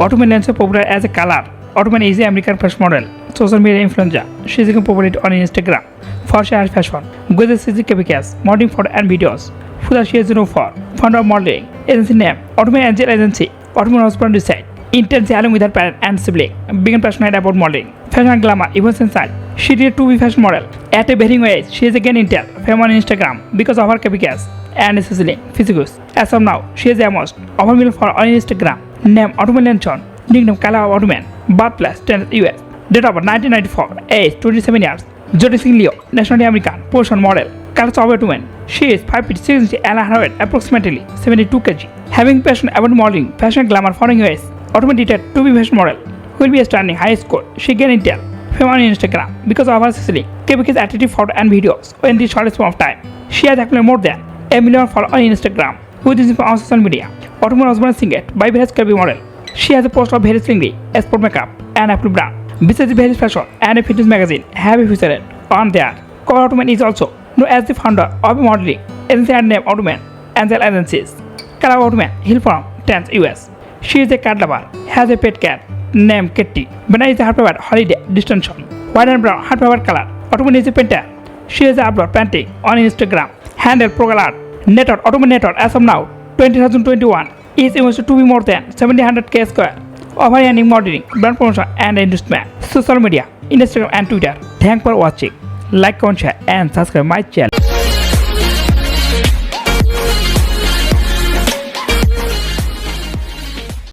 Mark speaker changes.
Speaker 1: Ottoman Lancer popular as a color. Ottoman is the American fashion model, social media influencer. She is become popular on Instagram for her fashion. With the copycats, modeling photos and videos. Who she is known for? Founder of modeling agency name Ottoman Angel Agency. Ottoman was born to decide. Intense along with her parent and sibling. Began passionate about modeling, fashion and glamour, even since child. She did to be fashion model. At a very young age, she is again Intel, famous on Instagram because of her copycats and especially physicals. As of now, she is the most over million follower on Instagram. Name Ottoman Lanchon, nickname Kala Ottoman, birthplace 10 US, date of birth 1994, age 27 years, zodiac sign Leo, nationality American, portion model, colors of Ottoman. She is 5 feet 6 inches and her weight approximately 72 kg. Having passion about modeling, fashion, glamour, following US, Ottoman decided to be fashion model. Will be a standing high score. She gained Intel, famous on Instagram because of her Sicily, Quebec's attractive photos and videos in the shortest amount of time. She has accumulated more than a million followers on Instagram with this on social media. Ottoman was born singer by various Quebec model. She has a post of various lingerie, sport makeup, and Apple brand. Besides various fashion and a fitness magazine have a featured on there. Cole Ottoman is also known as the founder of a modeling agency and name Ottoman Angel Agencies. Kala Ottoman, hail from 10th US. She is a cat lover, has a pet cat named Kitty. Banana is a her favorite holiday destination. White and brown, her favorite color. Ottoman is a painter. She is upload painting on Instagram. Handle Progalart. Net out, Ottoman net out as of now, 2021 is invested to be more than 700k square of her earning modeling, brand promotion and investment. Social media, Instagram and Twitter. Thanks for watching. Like, comment, share and subscribe my channel.